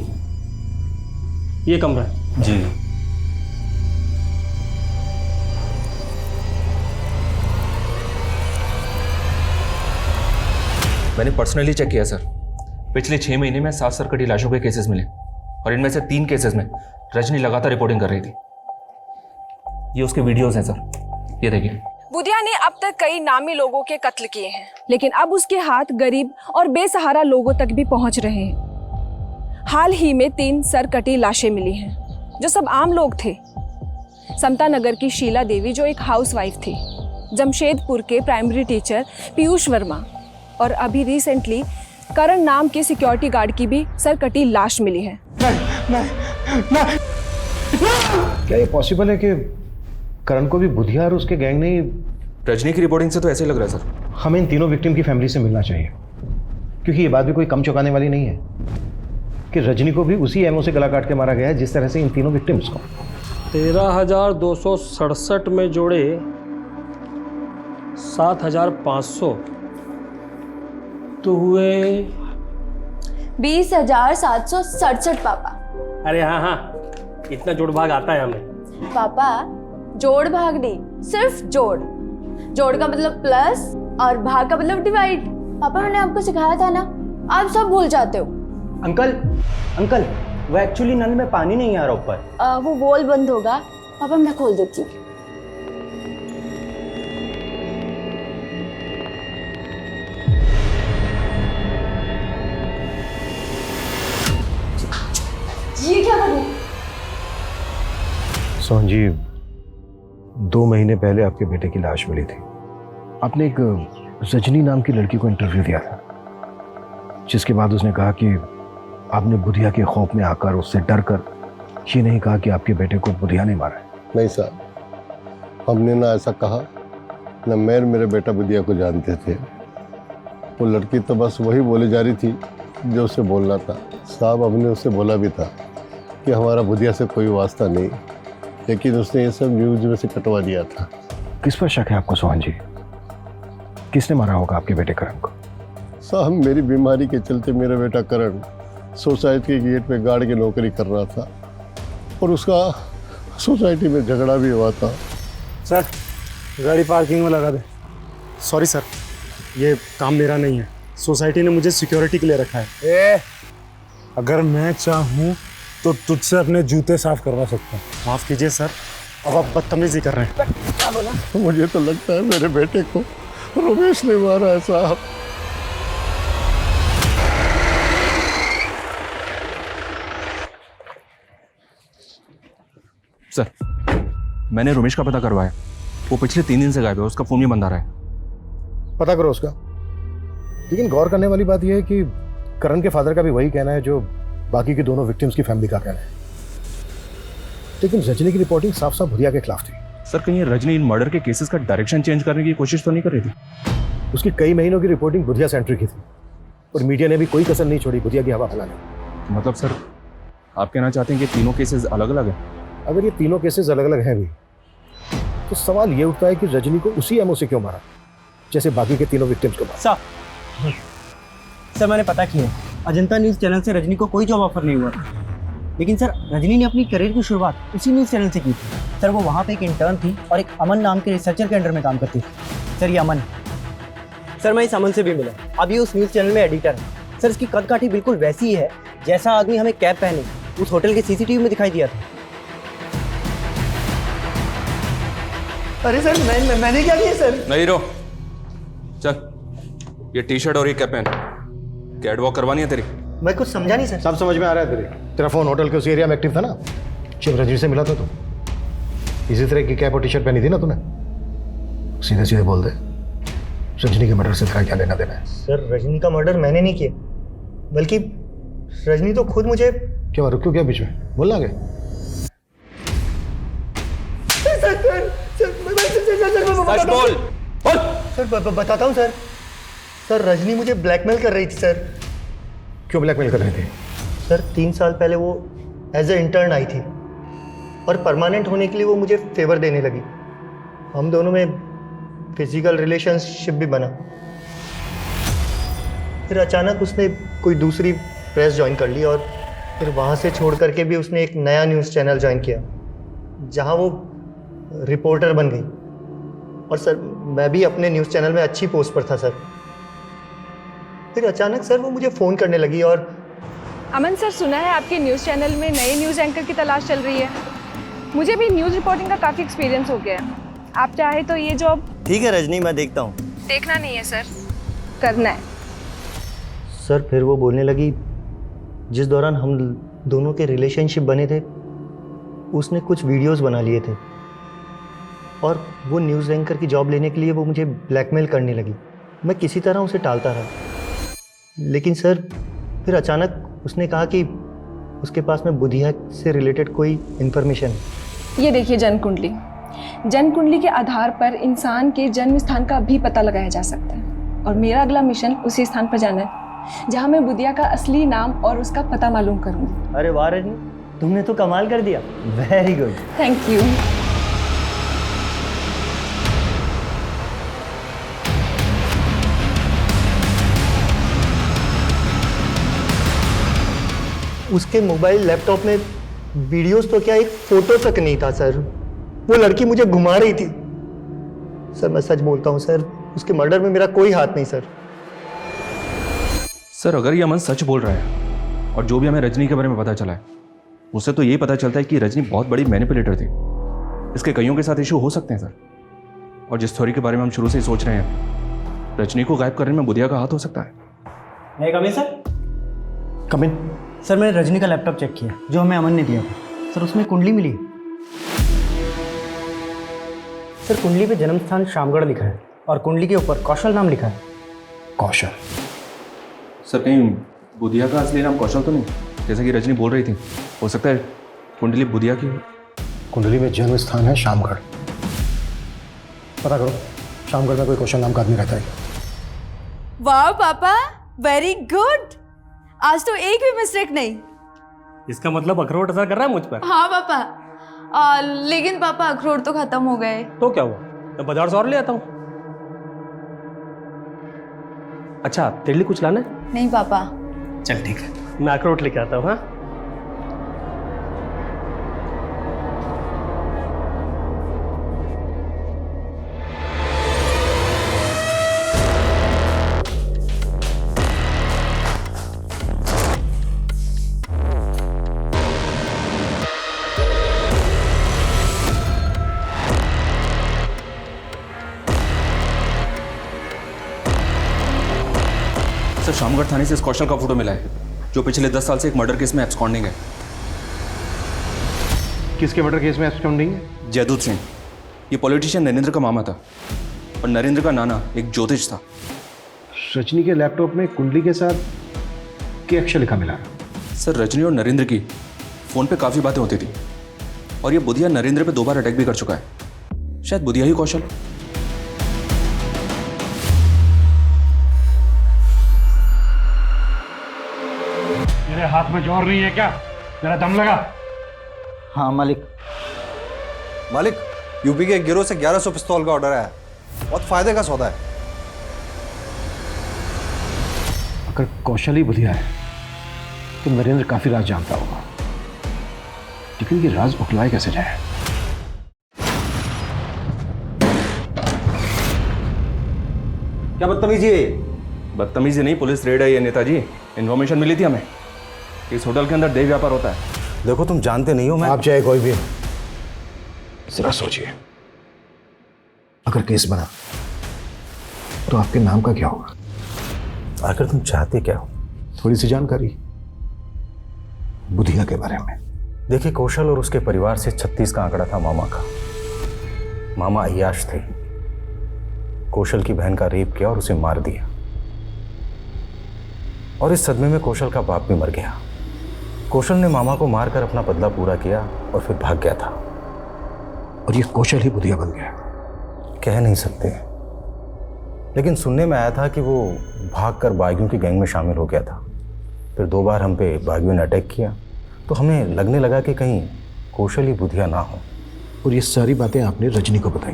ये कमरा है जी। मैंने पर्सनली चेक किया सर। पिछले 6 महीने में 7 सरकटी लाशों के केसेस मिले और इनमें से 3 केसेस में रजनी लगातार रिपोर्टिंग कर रही थी। ये उसके वीडियोस हैं सर, ये देखिए। बुधिया ने अब तक कई नामी लोगों के कत्ल किए हैं, लेकिन अब उसके हाथ गरीब और बेसहारा लोगों तक भी पहुंच रहे हैं। हाल ही में 3 सरकटी लाशें मिली हैं, जो सब आम लोग थे। समता नगर की शीला देवी, जो एक हाउसवाइफ थी, जमशेदपुर के प्राइमरी टीचर पीयूष वर्मा, और अभी रिसेंटली करण नाम के सिक्योरिटी गार्ड की भी सरकटी लाश मिली है। नहीं। क्या ये पॉसिबल है कि करण को भी बुधिया और उसके गैंग ने? रजनी की रिपोर्टिंग से तो ऐसे ही लग रहा है सर। हमें इन तीनों विक्टिम की फैमिली से मिलना चाहिए, क्योंकि ये बात भी कोई कम चौंकाने वाली नहीं है कि रजनी को भी उसी एमओ से गला काट के मारा गया है जिस तरह से इन तीनों विक्टिम्स को। 13,267 में जोड़े 7,500 तो हुए 20,767 पापा। अरे हाँ, इतना जोड़ भाग आता है हमें। पापा जोड़ भाग नहीं, सिर्फ जोड़। जोड़ का मतलब प्लस और भाग का मतलब डिवाइड। पापा मैंने आपको सिखाया था ना, आप सब भूल जाते हो। अंकल वो एक्चुअली नल में पानी नहीं आ रहा ऊपर। वो वॉल बंद होगा, पापा मैं खोल देती हूँ। ये क्या करूं? सोहन जी, 2 महीने पहले आपके बेटे की लाश मिली थी। आपने एक रजनी नाम की लड़की को इंटरव्यू दिया था, जिसके बाद उसने कहा कि आपने बुधिया के खौफ में आकर, उससे डर कर ये नहीं कहा कि आपके बेटे को बुधिया ने मारा है। नहीं साहब, हमने ना ऐसा कहा, ना मैं और मेरे बेटा बुधिया को जानते थे। वो लड़की तो बस वही बोली जा रही थी जो उसे बोलना था। साहब, हमने उससे बोला भी था कि हमारा बुधिया से कोई वास्ता नहीं, लेकिन उसने ये सब न्यूज में से कटवा दिया था। किस पर शक है आपको सोहन जी? किसने मारा होगा आपके बेटे करण को? साहब, मेरी बीमारी के चलते मेरा बेटा करण सोसाइटी के गेट पे गार्ड की नौकरी कर रहा था और उसका सोसाइटी में झगड़ा भी हुआ था। सर गाड़ी पार्किंग में लगा दे। सॉरी सर, ये काम मेरा नहीं है। सोसाइटी ने मुझे सिक्योरिटी के लिए रखा है। अगर मैं चाहूँ तो तुझसे अपने जूते साफ करवा सकता हूँ। माफ़ कीजिए सर, अब आप बदतमीजी कर रहे हैं। क्या बोला? मुझे तो लगता है मेरे बेटे को रमेश ने मारा है साहब। सर, मैंने रमेश का पता करवाया। वो पिछले 3 दिन से गायब है, उसका फोन भी बंद आ रहा है। पता करो उसका। लेकिन गौर करने वाली बात यह है कि करण के फादर का भी वही कहना है जो बाकी के दोनों विक्टिम्स की फैमिली का कहना है। लेकिन रजनी की रिपोर्टिंग साफ साफ बुधिया के खिलाफ थी। सर, कहीं रजनी इन मर्डर के केसेस का डायरेक्शन चेंज करने की कोशिश तो नहीं कर रही थी? उसकी कई महीनों की रिपोर्टिंग बुधिया सेंट्रिक की थी और मीडिया ने भी कोई कसर नहीं छोड़ी बुधिया की हवा फैलाने। मतलब सर, आप कहना चाहते हैं कि तीनों केसेस अलग अलग हैं? अगर ये तीनों केसेस अलग अलग हैं भी, तो सवाल ये उठता है कि रजनी को उसी एमओ से क्यों मारा जैसे बाकी के तीनों विक्टिम्स को मारा। सर मैंने पता किया, अजंता न्यूज़ चैनल से रजनी को कोई जॉब ऑफर नहीं हुआ, लेकिन सर रजनी ने अपनी करियर की शुरुआत उसी न्यूज़ चैनल से की थी। सर वो वहाँ पे एक इंटर्न थी और एक अमन नाम के रिसर्चर के अंडर में काम करती थी। सर ये अमन, सर मैं इस अमन से भी मिला। अब ये उस न्यूज़ चैनल में एडिटर है। सर इसकी कद काठी बिल्कुल वैसी ही है जैसा आदमी हमें कैप पहने उस होटल के सीसीटीवी में दिखाई दिया था। अरे सर मैंने क्या किया सर? नहीं रो, चल ये टी-शर्ट और ये कैप पहन। कैट वॉक करवानी है तेरी? मैं कुछ समझा नहीं सर। सब समझ में आ रहा है तेरा फोन होटल के उसी एरिया में एक्टिव था ना जब रजनी से मिला था तू? इसी तरह की कैप और टी-शर्ट पहनी थी ना तूने? सीधे सीधे बोल दे, रजनी के मर्डर से तेरा क्या लेना देना है? सर रजनी का मर्डर मैंने नहीं किया, बल्कि रजनी तो खुद मुझे। क्यों रुक क्यों क्या बीच में? बोलना आगे। सर बताता हूँ सर। सर रजनी मुझे ब्लैकमेल कर रही थी सर। क्यों ब्लैकमेल कर रहे थे? सर 3 साल पहले वो एज ए इंटर्न आई थी और परमानेंट होने के लिए वो मुझे फेवर देने लगी। हम दोनों में फिजिकल रिलेशनशिप भी बना। फिर अचानक उसने कोई दूसरी प्रेस ज्वाइन कर ली और फिर वहाँ से छोड़ करके भी उसने एक नया न्यूज़ चैनल ज्वाइन किया जहाँ वो रिपोर्टर बन गई। और सर मैं भी अपने न्यूज़ चैनल में अच्छी पोस्ट पर था सर। फिर अचानक सर वो मुझे फ़ोन करने लगी और अमन सर, सुना है आपके न्यूज़ चैनल में नए न्यूज़ एंकर की तलाश चल रही है। मुझे भी न्यूज़ रिपोर्टिंग का काफ़ी एक्सपीरियंस हो गया है। आप चाहे तो ये जॉब। ठीक है रजनी, मैं देखता हूँ। देखना नहीं है सर, करना है। सर फिर वो बोलने लगी जिस दौरान हम दोनों के रिलेशनशिप बने थे उसने कुछ वीडियोस बना लिए थे और वो न्यूज़ एंकर की जॉब लेने के लिए वो मुझे ब्लैकमेल करने लगी। मैं किसी तरह उसे टालता रहा, लेकिन सर फिर अचानक उसने कहा कि उसके पास में बुधिया से रिलेटेड कोई इन्फॉर्मेशन है। ये देखिए जन्म कुंडली। जन्म कुंडली के आधार पर इंसान के जन्म स्थान का भी पता लगाया जा सकता है और मेरा अगला मिशन उसी स्थान पर जाना है जहाँ मैं बुधिया का असली नाम और उसका पता मालूम करूँगी। अरे वाह रजनी, तुमने तो कमाल कर दिया। Very good. Thank you. उसके मोबाइल लैपटॉप में वीडियोस तो क्या, एक फोटो तक नहीं था सर। वो लड़की मुझे घुमा रही थी। सर मैं सच बोलता हूँ सर, उसके मर्डर में मेरा कोई हाथ नहीं सर। सर अगर ये अमन सच बोल रहा है और जो भी हमें रजनी के बारे में पता चला है उससे तो यही पता चलता है कि रजनी बहुत बड़ी मैनिपुलेटर थी। इसके कईयों के साथ इशू हो सकते हैं सर। और जिस थ्योरी के बारे में हम शुरू से ही सोच रहे हैं, रजनी को गायब करने में बुधिया का हाथ हो सकता है। मैं कम in sir? Come in. Sir मैंने रजनी का लैपटॉप चेक किया जो हमें अमन ने दिया था। सर उसमें कुंडली मिली। सर कुंडली पे जन्म स्थान शामगढ़ लिखा है और कुंडली के ऊपर कौशल नाम लिखा है। कौशल? सर कहीं बुधिया का असली नाम कौशल तो नहीं, जैसा कि रजनी बोल रही थी? हो सकता है कुंडली बुधिया की। कुंडली में जन्म स्थान है शामगढ़। पता करो शामगढ़ में कोई कौशल नाम का आदमी रहता है। वाह पापा, वेरी गुड। आज तो एक भी मिस्टेक नहीं। इसका मतलब अखरोट असर कर रहा है मुझ पर? हाँ पापा। लेकिन पापा अखरोट तो खत्म हो गए। तो क्या हुआ, मैं बाजार से और ले आता हूँ। अच्छा तेरे लिए कुछ लाना है? नहीं पापा। चल ठीक है, मैं अखरोट लेके आता हूँ। हाँ सर शामगढ़ थाने से इस कौशल का फोटो मिला है जो पिछले 10 साल से एक मर्डर केस में एब्सकॉन्डिंग है। किसके मर्डर केस में एब्सकॉन्डिंग है? जयदूत सिंह। ये पॉलिटिशियन नरेंद्र का मामा था और नरेंद्र का नाना एक ज्योतिष था। रजनी के लैपटॉप में कुंडली के साथ क्या अक्षर लिखा मिला? सर रजनी और नरेंद्र की फ़ोन पे काफ़ी बातें होती थी और ये बुधिया नरेंद्र पे 2 बार अटैक भी कर चुका है। शायद बुधिया ही कौशल। मेरे हाथ में जोर नहीं है क्या? मेरा दम लगा। हाँ मालिक। मालिक, यूपी के एक गिरोह से 1100 पिस्तौल का ऑर्डर आया। बहुत फायदे का सौदा है। अगर कौशल ही बुधिया है तो नरेंद्र काफी राज जानता होगा, लेकिन ये राज उखलाए कैसे जाए? क्या बदतमीजी है? बदतमीजी नहीं, पुलिस रेड है ये नेताजी। इन्फॉर्मेशन मिली थी हमें इस होटल के अंदर देह व्यापार होता है। देखो तुम जानते नहीं हो। मैं आप चाहे कोई भी, जरा सोचिए, अगर केस बना तो आपके नाम का क्या होगा? आखिर तुम चाहते क्या हो? थोड़ी सी जानकारी बुधिया के बारे में। देखिए, कौशल और उसके परिवार से 36 का आंकड़ा था मामा का। मामा अय्याश थे। कौशल की बहन का रेप किया और उसे मार दिया, और इस सदमे में कौशल का बाप भी मर गया। कौशल ने मामा को मारकर अपना बदला पूरा किया और फिर भाग गया था। और ये कौशल ही बुधिया बन गया? कह नहीं सकते, लेकिन सुनने में आया था कि वो भागकर बागियों की गैंग में शामिल हो गया था। फिर 2 बार हम पे बागियों ने अटैक किया, तो हमें लगने लगा कि कहीं कौशल ही बुधिया ना हो। और ये सारी बातें आपने रजनी को बताई?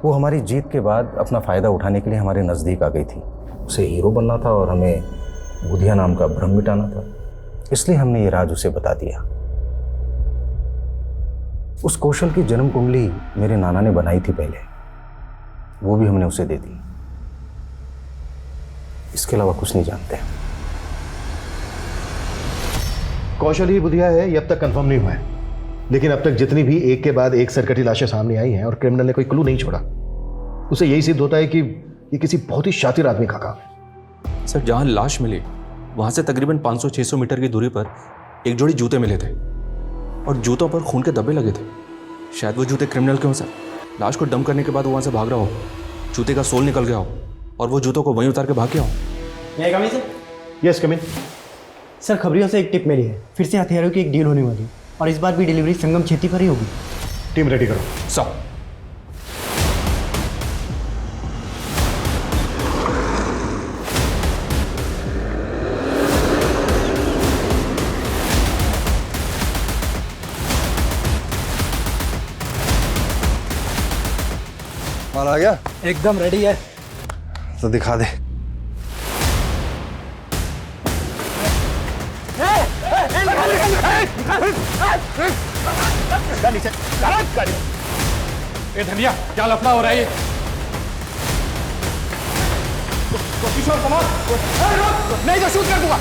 वो हमारी जीत के बाद अपना फ़ायदा उठाने के लिए हमारे नज़दीक आ गई थी। उसे हीरो बनना था और हमें बुधिया नाम का भ्रम मिटाना था, इसलिए हमने ये राज उसे बता दिया। उस कौशल की जन्म कुंडली मेरे नाना ने बनाई थी पहले, वो भी हमने उसे दे दी। इसके अलावा कुछ नहीं जानते। कौशल ही बुधिया है ये अब तक कंफर्म नहीं हुआ है, लेकिन अब तक जितनी भी एक के बाद एक सरकटी लाशें सामने आई हैं और क्रिमिनल ने कोई क्लू नहीं छोड़ा, उसे यही सिद्ध होता है कि ये किसी बहुत ही शातिर आदमी का काम है। सर, जहां लाश मिली वहां से तकरीबन 500-600 मीटर की दूरी पर एक जोड़ी जूते मिले थे और जूतों पर खून के धब्बे लगे थे। शायद वो जूते क्रिमिनल के हों सर। लाश को डंप करने के बाद वो वहां से भाग रहा हो, जूते का सोल निकल गया हो और वो जूतों को वहीं उतार के भाग गया हो। Yes come in. सर, खबरियों से एक टिप मिली है, फिर से हथियारों की एक डील होने वाली है और इस बार भी डिलीवरी संगम छेती पर ही होगी। टीम रेडी करो। सर। माल आ गया? एकदम रेडी है। तो दिखा दे। ए धनिया, क्या लफड़ा हो रहा है ये? किशोर कुमार, नहीं तो शूट कर दूंगा।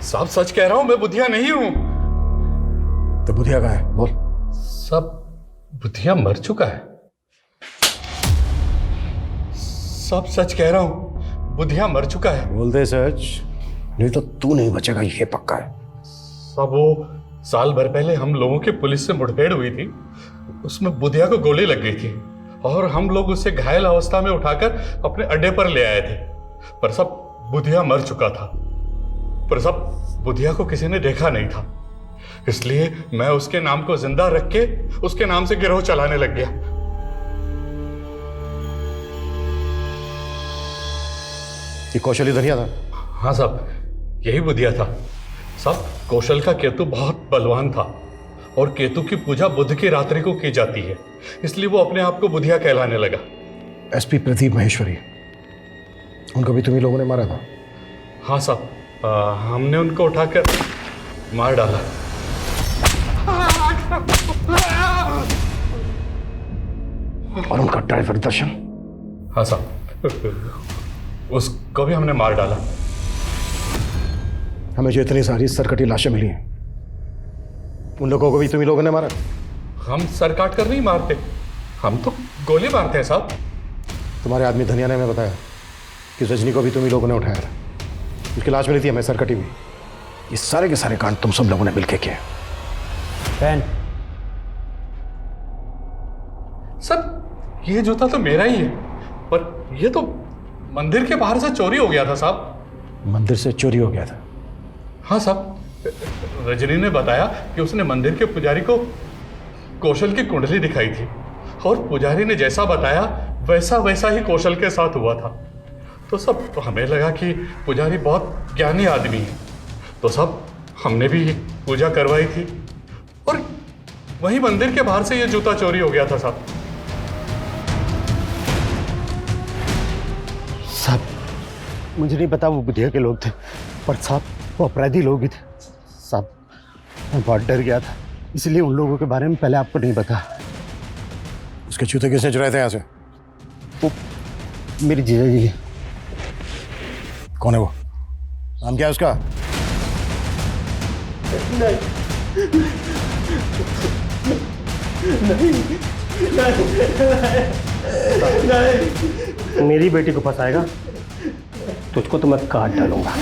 सब सच कह रहा हूं, मैं बुधिया नहीं हूं। तो बुधिया कहाँ है? बोल। सब बुधिया मर चुका है। सब सच कह रहा हूं, बुधिया मर चुका है। बोलते सच, नहीं तो तू नहीं बचेगा, ये पक्का है। सब वो साल भर पहले हम लोगों की पुलिस से मुठभेड़ हुई थी, उसमें बुधिया को गोली लग गई थी और हम लोग उसे घायल अवस्था में उठाकर अपने अड्डे पर ले आए थे। पर सब बुधिया मर चुका था, पर सब बुधिया को किसी ने देखा नहीं था, इसलिए मैं उसके नाम को जिंदा रख के उसके नाम से गिरोह चलाने लग गया। ये कौशली धनिया था? हाँ साहब, यही बुधिया था। सब कौशल का केतु बहुत बलवान था और केतु की पूजा बुध की रात्रि को की जाती है, इसलिए वो अपने आप को बुधिया कहलाने लगा। एसपी प्रदीप महेश्वरी, उनको भी तुम्ही लोगों ने मारा था? हाँ साहब, हमने उनको उठाकर मार डाला। और उनका ड्राइवर दर्शन? हाँ साहब, उसको भी हमने मार डाला। हमें जो इतनी सारी सरकटी लाशें मिली हैं, उन लोगों को भी तुम्ही लोगों ने मारा? हम सर काट कर नहीं मारते, हम तो गोली मारते हैं साहब। तुम्हारे आदमी धनिया ने हमें बताया कि रजनी को भी तुम्ही लोगों ने उठाया था, उसकी लाश मिली थी हमें सरकटी हुई। ये सारे के सारे कांड तुम सब लोगों ने मिलकर किए। सर, ये जूता तो मेरा ही है, पर ये तो मंदिर के बाहर से चोरी हो गया था साहब। मंदिर से चोरी हो गया था? हाँ साहब, रजनी ने बताया कि उसने मंदिर के पुजारी को कौशल की कुंडली दिखाई थी और पुजारी ने जैसा बताया वैसा ही कौशल के साथ हुआ था। तो सब हमें लगा कि पुजारी बहुत ज्ञानी आदमी है, तो सब हमने भी पूजा करवाई थी और वहीं मंदिर के बाहर से ये जूता चोरी हो गया था साहब। साहब, मुझे नहीं पता वो बुधिया के लोग थे, पर साहब वो अपराधी लोग ही थे। साहब, मैं बहुत डर गया था, इसलिए उन लोगों के बारे में पहले आपको नहीं पता। उसके जूते किसने चुराए थे यहाँ से? वो मेरी जीजा जी। कौन है वो? नाम क्या है उसका? नहीं, मेरी बेटी को फंसाएगा तुझको तो मैं काट डालूंगा।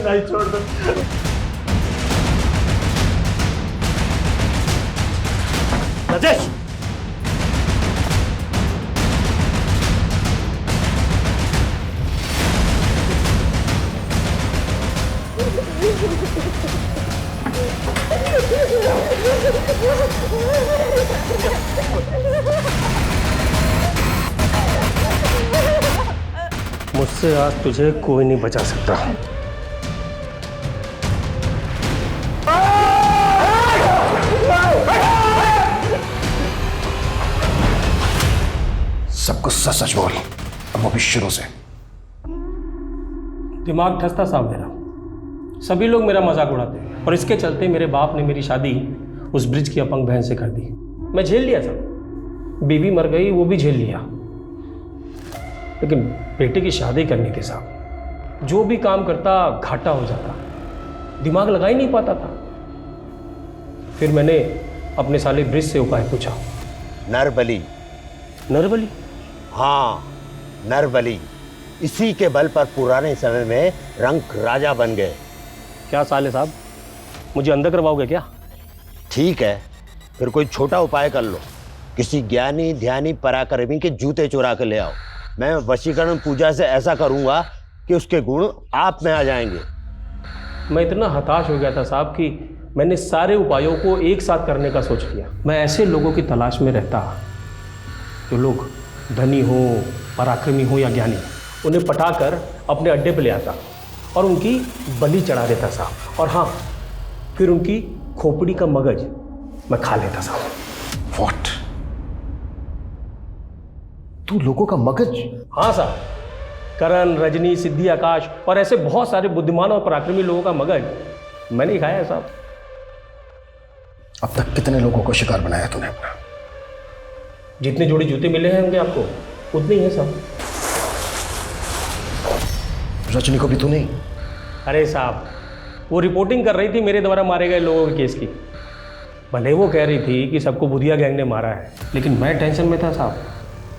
नहीं, छोड़ दो। राजेश, मुझसे आज तुझे कोई नहीं बचा सकता। सब कुछ सच सच बोल, अब वो भी शुरू से। दिमाग ठसता साहब मेरा, सभी लोग मेरा मजाक उड़ाते हैं और इसके चलते मेरे बाप ने मेरी शादी उस ब्रिज की अपंग बहन से कर दी। मैं झेल लिया सब, बीवी मर गई वो भी झेल लिया, लेकिन बेटे की शादी करनी थी साहब। जो भी काम करता घाटा हो जाता, दिमाग लगा ही नहीं पाता था। फिर मैंने अपने साले ब्रिज से उपाय पूछा। नरबली। नरबली? हाँ, नरबली। इसी के बल पर पुराने समय में रंक राजा बन गए। क्या साले साहब, मुझे अंदर करवाओगे क्या? ठीक है, फिर कोई छोटा उपाय कर लो। किसी ज्ञानी ध्यानी पराक्रमी के जूते चुरा कर ले आओ। मैं वशीकरण पूजा से ऐसा करूंगा कि उसके गुण आप में आ जाएंगे। मैं इतना हताश हो गया था साहब कि मैंने सारे उपायों को एक साथ करने का सोच लिया। मैं ऐसे लोगों की तलाश में रहता जो लोग धनी हो, पराक्रमी हो या ज्ञानी, उन्हें पटाकर अपने अड्डे पे ले आता और उनकी बलि चढ़ा देता साहब। और हाँ, फिर उनकी खोपड़ी का मगज मैं खा लेता साहब। व्हाट? तू लोगों का मगज? हाँ साहब, करण, रजनी, सिद्धि, आकाश और ऐसे बहुत सारे बुद्धिमान और पराक्रमी लोगों का मगज मैंने ही खाया है साहब। अब तक कितने लोगों को शिकार बनाया तूने अपना? जितने जोड़ी जूते मिले हैं होंगे आपको, उतने ही है साहब। रजनी को भी तू नहीं? अरे साहब, वो रिपोर्टिंग कर रही थी मेरे द्वारा मारे गए लोगों के केस की। भले वो कह रही थी कि सबको बुधिया गैंग ने मारा है, लेकिन मैं टेंशन में था साहब।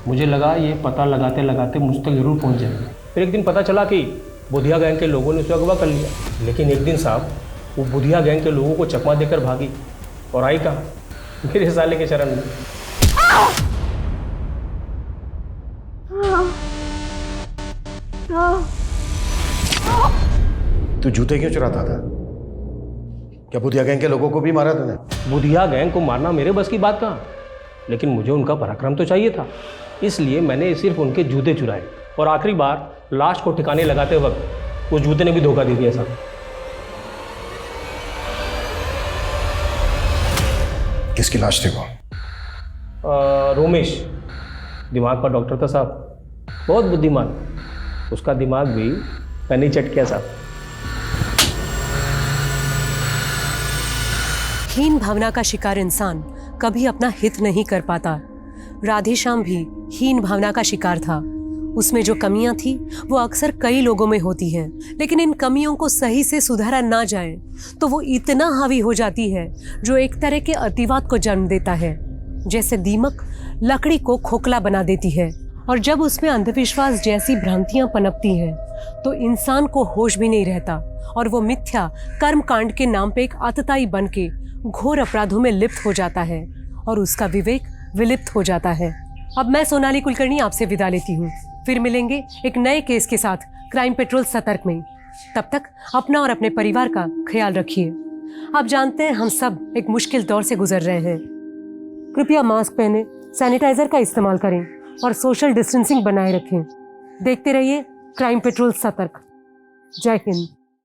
मुझे लगा ये पता लगाते लगाते मुझ तक जरूर पहुंच जाएंगे। फिर एक दिन पता चला कि बुधिया गैंग के लोगों ने उसे अगवा कर लिया। लेकिन एक दिन साहब वो बुधिया गैंग के लोगों को चकमा देकर भागी और आई कहाँ? मेरे साले के शरण में। तू जूते क्यों चुराता था? क्या बुधिया गैंग के लोगों को भी मारा तूने? बुधिया गैंग को मारना मेरे बस की बात कहाँ, लेकिन मुझे उनका पराक्रम तो चाहिए था, इसलिए मैंने सिर्फ उनके जूते चुराए। और आखिरी बार लाश को ठिकाने लगाते वक्त उस जूते ने भी धोखा दे दिया साहब। किसकी लाश थी वो? रोमेश, दिमाग का डॉक्टर था साहब, बहुत बुद्धिमान। उसका दिमाग भी मैंने चट किया साहब। हीन भावना का शिकार इंसान कभी अपना हित नहीं कर पाता। राधेश्याम भी हीन भावना का शिकार था। उसमें जो कमियां थी वो अक्सर कई लोगों में होती हैं, लेकिन इन कमियों को सही से सुधारा ना जाए तो वो इतना हावी हो जाती है जो एक तरह के अतिवाद को जन्म देता है। जैसे दीमक लकड़ी को खोखला बना देती है, और जब उसमें अंधविश्वास जैसी भ्रांतियां पनपती हैं तो इंसान को होश भी नहीं रहता और वो मिथ्या कर्म कांड के नाम पे एक आतताई बन के घोर अपराधों में लिप्त हो जाता है और उसका विवेक विलिप्त हो जाता है। अब मैं सोनाली कुलकर्णी आपसे विदा लेती हूँ। फिर मिलेंगे एक नए केस के साथ क्राइम पेट्रोल सतर्क में। तब तक अपना और अपने परिवार का ख्याल रखिए। आप जानते हैं हम सब एक मुश्किल दौर से गुजर रहे हैं। कृपया मास्क पहने, सैनिटाइजर का इस्तेमाल करें और सोशल डिस्टेंसिंग बनाए रखें। देखते रहिए क्राइम पेट्रोल सतर्क। जय हिंद।